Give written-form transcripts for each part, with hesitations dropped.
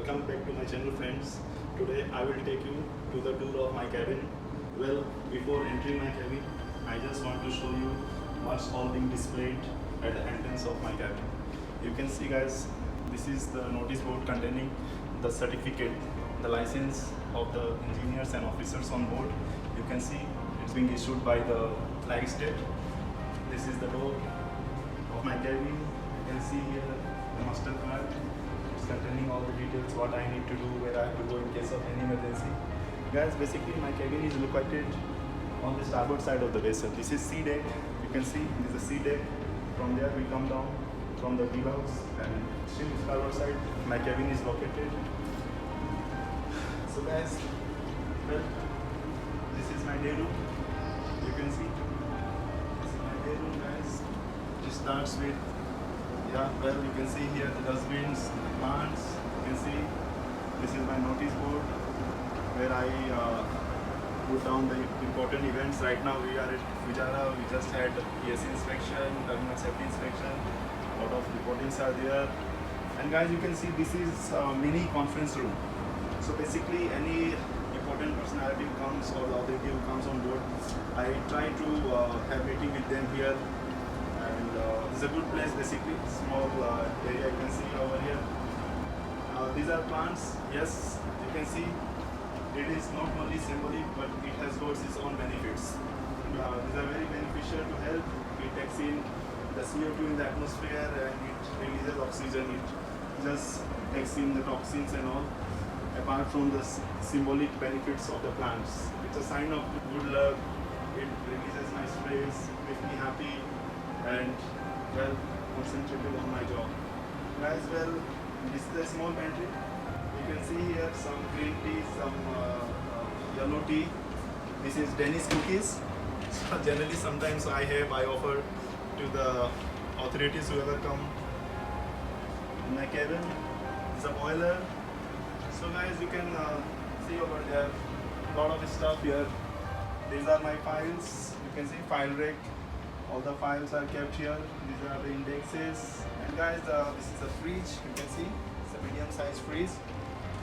Welcome back to my channel, friends. Today I will take you to the tour of my cabin. Well, before entering my cabin, I just want to show you what's all being displayed at the entrance of my cabin. You can see, guys, this is the notice board containing the certificate, the license of the engineers and officers on board. You can see it's being issued by the flag state. This is the door of my cabin. You can see here the master card. It's containing all the details, what I need to do, where I have to go in case of any emergency. Guys, basically my cabin is located on the starboard side of the vessel. This is sea deck. You can see this is the sea deck. From there we come down from the wheel house, and still starboard side my cabin is located. So guys, well, this is my day room. You can see this is my day room, guys. It starts with, well, you can see here the dustbins, the plants. You can see this is my notice board where I put down the important events. Right now we are at Fujairah. We just had ESC inspection, terminal safety inspection. A lot of reportings are there. And guys, you can see this is a mini conference room. So basically any important personality who comes or the authority who comes on board, I try to have meeting with them here. And it's a good place, basically. Small area you can see over here. These are plants. Yes, you can see it is not only symbolic, but it has got its own benefits. These are very beneficial to health. It takes in the CO2 in the atmosphere and it releases oxygen. It just takes in the toxins and all. Apart from the symbolic benefits of the plants, it's a sign of good luck. It releases my stress, makes me happy, and well, concentrated on my job. As well, this is a small pantry. You can see here some green tea, some yellow tea. This is Danish cookies. So generally, sometimes I offer to the authorities whoever come in my cabin. It's a boiler. So guys, you can see over there a lot of stuff here. These are my files. You can see file rack. All the files are kept here. These are the indexes. And guys, this is a fridge. You can see it's a medium-sized fridge.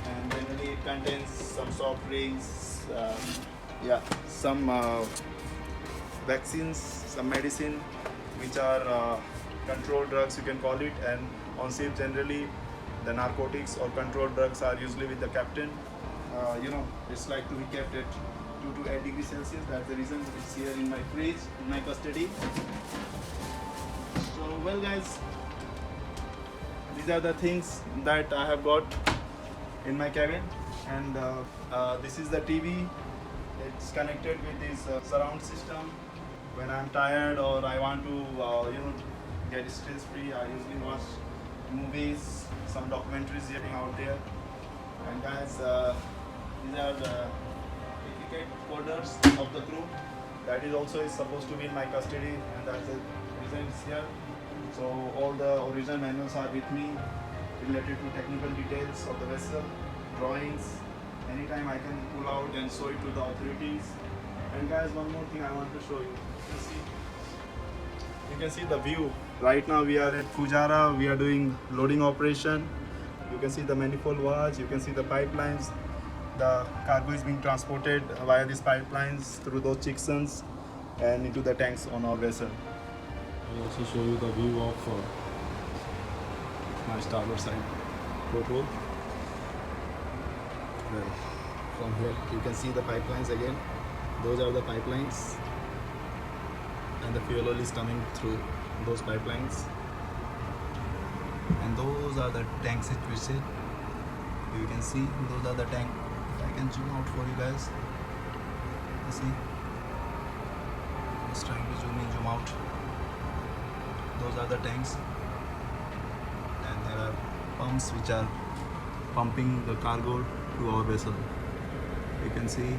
And generally it contains some soft drinks, some vaccines, some medicine, which are controlled drugs, you can call it. And on ship generally the narcotics or controlled drugs are usually with the captain. It's like to be kept at 2 to 8 degrees Celsius. That's the reason it's here in my fridge, in my custody. So well guys, these are the things that I have got in my cabin. And this is the TV. It's connected with this surround system. When I'm tired or I want to get stress free, I usually watch movies, some documentaries getting out there. And guys, these are the ticket holders of the crew. That is also supposed to be in my custody, and that's the reason it's here. So all the original manuals are with me related to technical details of the vessel, drawings. Anytime I can pull out and show it to the authorities. And guys, one more thing I want to show you. You can see the view. Right now we are at Fujairah. We are doing loading operation. You can see the manifold watch. You can see the pipelines. The cargo is being transported via these pipelines through those sections and into the tanks on our vessel. I'll also show you the view of my starboard side porthole. Well, from here you can see the pipelines again. Those are the pipelines, and the fuel oil is coming through those pipelines. And those are the tanks situated. You can see those are the tank. If I can zoom out for you guys, you see. Just trying to zoom in, zoom out. Those are the tanks, and there are pumps which are pumping the cargo to our vessel. You can see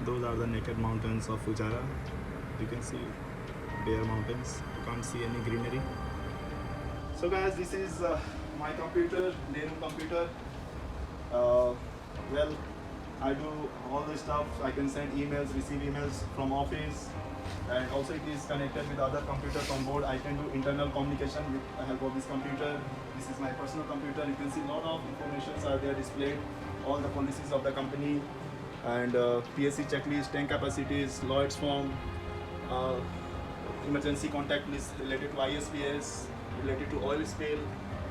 those are the naked mountains of Fujairah. You can see bare mountains. You can't see any greenery. So guys, this is my computer, day room computer. Well, I do all this stuff. I can send emails, receive emails from office, and also it is connected with other computers on board. I can do internal communication with the help of this computer. This is my personal computer. You can see a lot of informations are there displayed, all the policies of the company, and PSC checklist, tank capacities, Lloyd's form, uh, emergency contact list related to ISPS, related to oil spill.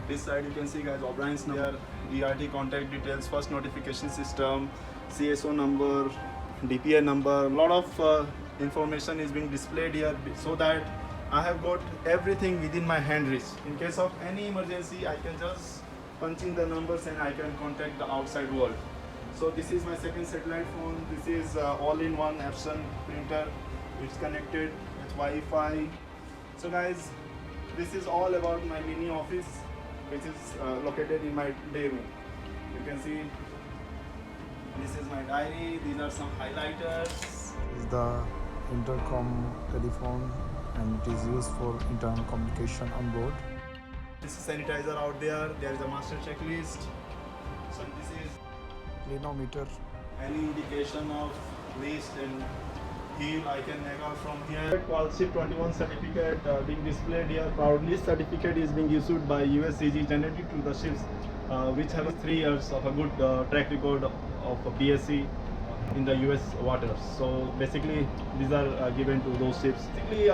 This side you can see guys, O'Brien's number, ERT contact details, first notification system, CSO number, DPA number. A lot of information is being displayed here so that I have got everything within my hand reach. In case of any emergency, I can just punch in the numbers and I can contact the outside world. So this is my second satellite phone. This is all-in-one Epson printer. It's connected with Wi-Fi. So guys, this is all about my mini office, which is located in my day room. You can see this is my diary. These are some highlighters. This is the intercom telephone and it is used for internal communication on board. This is sanitizer out there. There is a master checklist. So this is Clinometer. any indication of waste and heel I can make out from here. Qualship 21 certificate being displayed here proudly. Certificate is being issued by USCG generally to the ships which have 3 years of a good track record of a PSC in the US waters. So basically these are given to those ships. Basically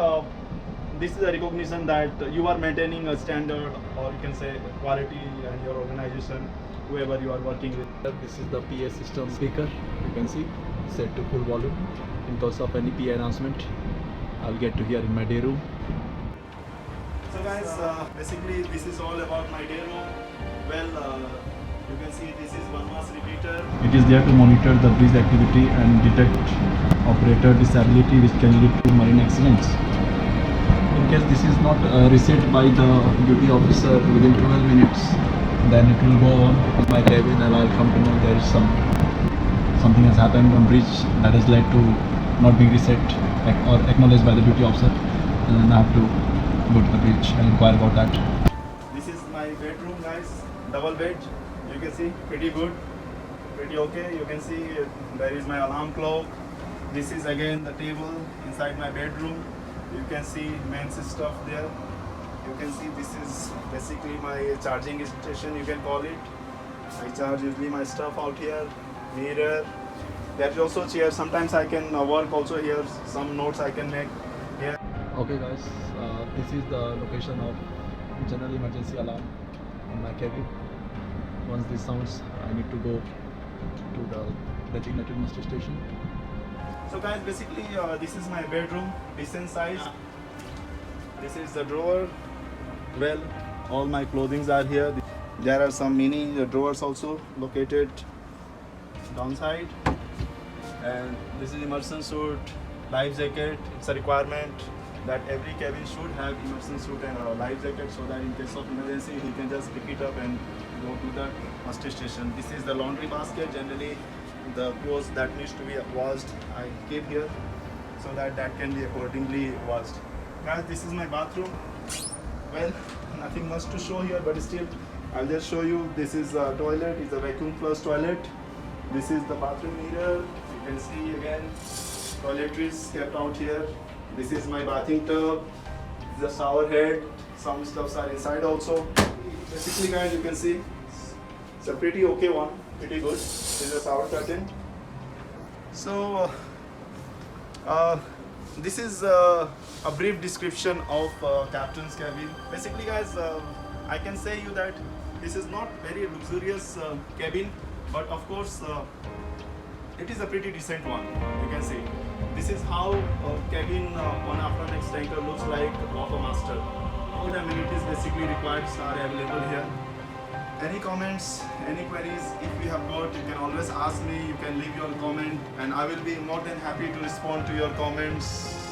this is a recognition that you are maintaining a standard, or you can say quality, and your organization, whoever you are working with. This is the PA system speaker. You can see set to full volume. In case of any PA announcement, I'll get to hear in my day room. So guys, basically this is all about my day room. Well, you can see this is one mass repeater. It is there to monitor the breeze activity and detect operator disability which can lead to marine accidents. In case this is not reset by the duty officer within 12 minutes, then it will go on my cabin and I'll come to know there is something has happened on bridge that has led to not being reset or acknowledged by the duty officer, and then I have to go to the bridge and inquire about that. This is my bedroom guys, double bed. You can see pretty good, pretty okay. You can see there is my alarm clock. This is again the table inside my bedroom. You can see men's stuff there. You can see this is basically my charging station, you can call it. I charge usually my stuff out here. Mirror. There is also chair. Sometimes I can work also here. Some notes I can make here. Okay guys, this is the location of general emergency alarm in my cabin. Once this sounds, I need to go to the designated muster station. So guys, basically this is my bedroom, decent size. This is the drawer. Well, all my clothings are here. There are some mini drawers also located downside. And this is immersion suit, life jacket. It's a requirement that every cabin should have immersion suit and a life jacket, so that in case of emergency he can just pick it up and go to the muster station. This is the laundry basket. Generally the clothes that needs to be washed I keep here so that can be accordingly washed. Guys, this is my bathroom. Well, nothing much to show here, but still I'll just show you. This is a toilet. It's a vacuum flush toilet. This is the bathroom mirror. You can see again toiletries kept out here. This is my bathing tub. This is a shower head. Some stuffs are inside also. Basically guys, you can see it's a pretty okay one, pretty good. This is a shower curtain. So this is a brief description of captain's cabin. Basically guys, I can say you that this is not very luxurious cabin, but of course it is a pretty decent one. You can see this is how a cabin on Aframax tanker looks like of a master. All the amenities basically required are available here. Any comments, any queries, if you have got, you can always ask me. You can leave your comment and I will be more than happy to respond to your comments.